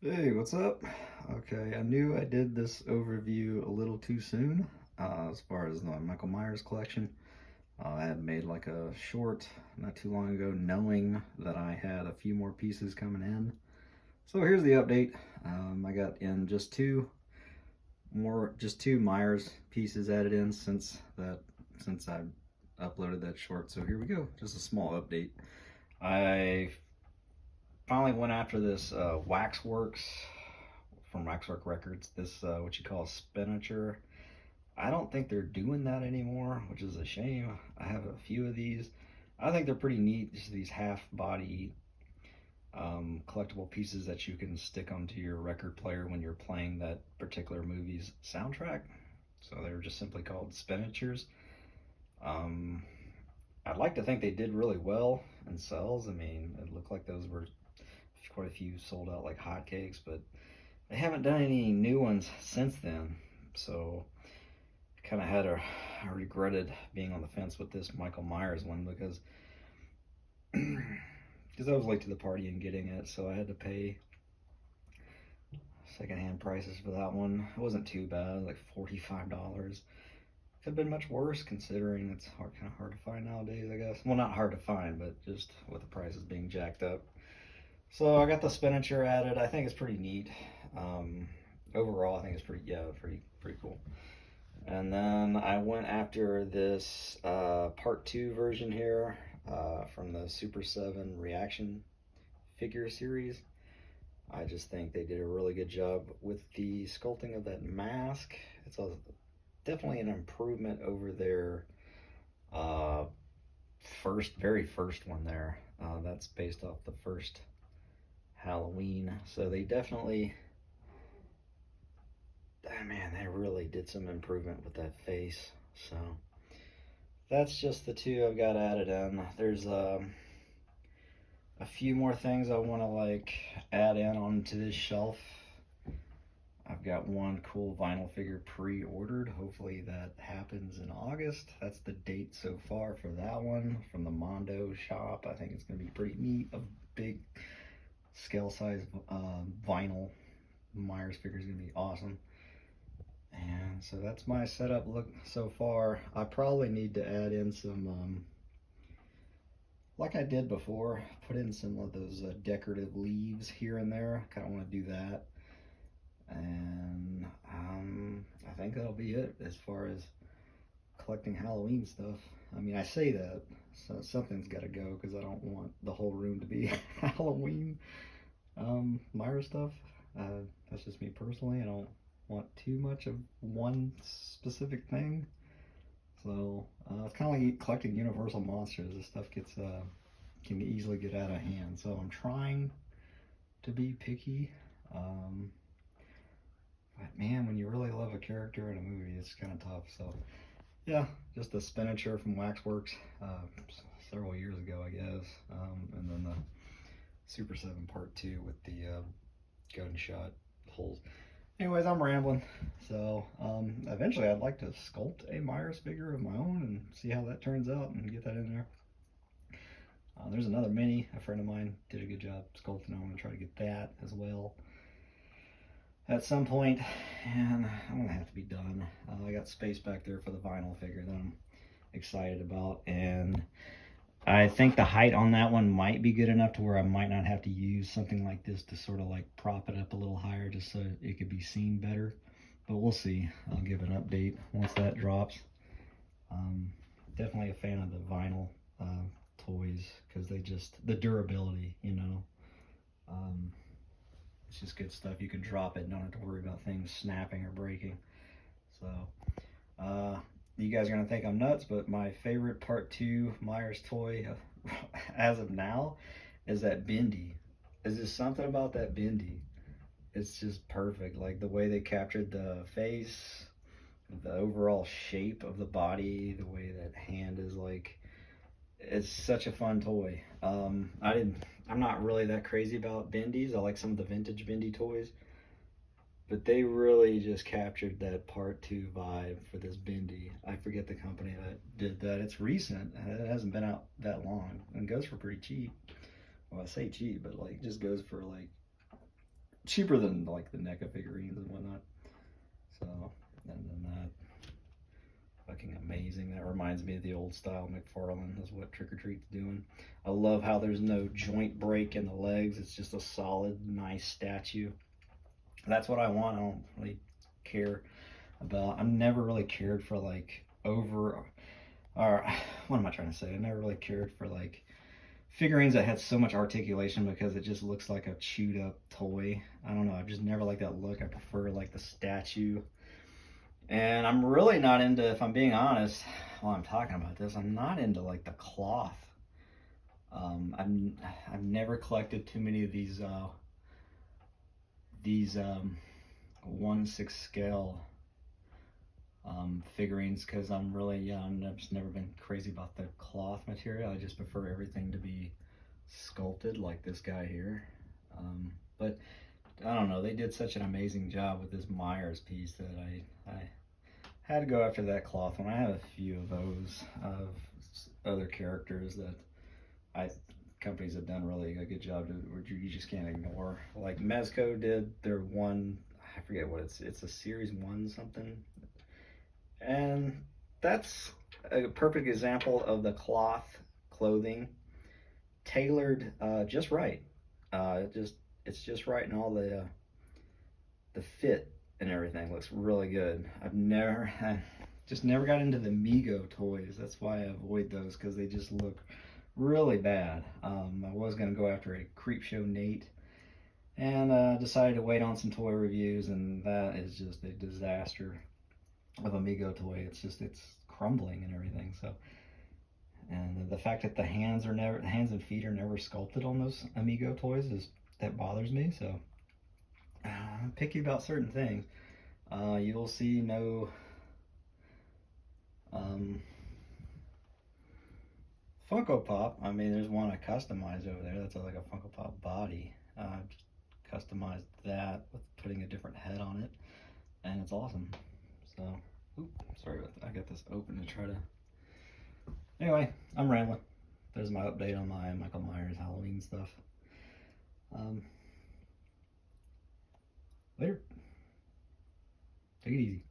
Hey, what's up? Okay, I knew I did this overview a little too soon as far as the Michael Myers collection. I had made like a short not too long ago knowing that I had a few more pieces coming in. So here's the update. I got in just two Myers pieces added in since I uploaded that short. So here we go, just a small update. I finally went after this Waxworks from Waxwork Records. This what you call spinature. I don't think they're doing that anymore, which is a shame. I have a few of these. I think they're pretty neat. Just these half body collectible pieces that you can stick onto your record player when you're playing that particular movie's soundtrack. So they're just simply called spinatures. Um, I'd like to think they did really well in sales. I mean, it looked like those were quite a few sold out like hotcakes, but they haven't done any new ones since then. So kind of I regretted being on the fence with this Michael Myers one because I was late to the party and getting it, so I had to pay secondhand prices for that one. It wasn't too bad, like $45. Could have been much worse considering it's kind of hard to find nowadays, I guess. Well, not hard to find, but just with the prices being jacked up. So I got the spinature added. I think it's pretty neat. Um, Overall, I think it's pretty cool. And then I went after this part two version here from the Super 7 Reaction figure series. I just think they did a really good job with the sculpting of that mask. Definitely an improvement over their uh, very first one there. That's based off the first Halloween. So they definitely, man, they really did some improvement with that face. So that's just the two I've got added in. There's a few more things I want to like add in onto this shelf. I've got one cool vinyl figure pre-ordered. Hopefully that happens in August. That's the date so far for that one from the Mondo shop. I think it's going to be pretty neat. A big scale size vinyl Myers figure is going to be awesome. And so that's my setup look so far. I probably need to add in some like I did before, put in some of those decorative leaves here and there. I kind of want to do that. And I think that'll be it as far as collecting Halloween stuff. I mean, I say that, so something's got to go because I don't want the whole room to be Halloween Myra stuff. That's just me personally. I don't want too much of one specific thing. So it's kind of like collecting Universal monsters. This stuff can easily get out of hand. So I'm trying to be picky. Um, but man, when you really love a character in a movie, it's kind of tough. So yeah, just the spinature from Waxworks several years ago, I guess, and then the Super 7 Part 2 with the gunshot holes. Anyways, I'm rambling. So eventually, I'd like to sculpt a Myers figure of my own and see how that turns out and get that in there. There's another mini. A friend of mine did a good job sculpting. I want to try to get that as well at some point, and I'm gonna have to be done. I got space back there for the vinyl figure that I'm excited about, and I think the height on that one might be good enough to where I might not have to use something like this to sort of like prop it up a little higher just so it could be seen better. But we'll see. I'll give an update once that drops. Um, Definitely a fan of the vinyl toys because the durability. Um, it's just good stuff. You can drop it and don't have to worry about things snapping or breaking. So, uh, you guys are going to think I'm nuts, but my favorite part two Myers toy as of now is that Bindi. Is there something about that Bindi? It's just perfect. Like the way they captured the face, the overall shape of the body, the way that hand is like, it's such a fun toy. I'm not really that crazy about Bindis. I like some of the vintage Bindi toys, but they really just captured that part two vibe for this Bindi. I forget the company that did that. It's recent. It hasn't been out that long and goes for pretty cheap. Well, I say cheap, but like just goes for like cheaper than like the NECA figurines and whatnot. So, and then that, fucking amazing. That reminds me of the old style McFarlane, is what Trick or Treat's doing. I love how there's no joint break in the legs. It's just a solid, nice statue. That's what I want. I don't really care about, I've never really cared for like over, or what am I trying to say? I never really cared for like figurines that had so much articulation because it just looks like a chewed up toy. I don't know. I've just never liked that look. I prefer like the statue. And I'm really not into, if I'm being honest, while I'm talking about this, I'm not into like the cloth. I've never collected too many of these 1/6 scale figurines because I've just never been crazy about the cloth material. I just prefer everything to be sculpted like this guy here. But I don't know, they did such an amazing job with this Myers piece that I had to go after that cloth one. I have a few of those of other characters that companies have done really a good job you just can't ignore. Like Mezco did their one, I forget what it's a series 1 something. And that's a perfect example of the cloth clothing tailored just right. It's just right, and all the fit and everything looks really good. I just never got into the Mego toys. That's why I avoid those, because they just look really bad. I was gonna go after a Creepshow Nate, and decided to wait on some toy reviews, and that is just a disaster of a Mego toy. It's crumbling and everything. So, and the fact that the hands and feet are never sculpted on those Amigo toys that bothers me. So I'm picky about certain things. You'll see no Funko Pop. I mean, there's one I customized over there. That's like a Funko Pop body. Just customized that with putting a different head on it, and it's awesome. So, sorry about that. I got this open to try to. Anyway, I'm rambling. There's my update on my Michael Myers Halloween stuff. Later. Take it easy.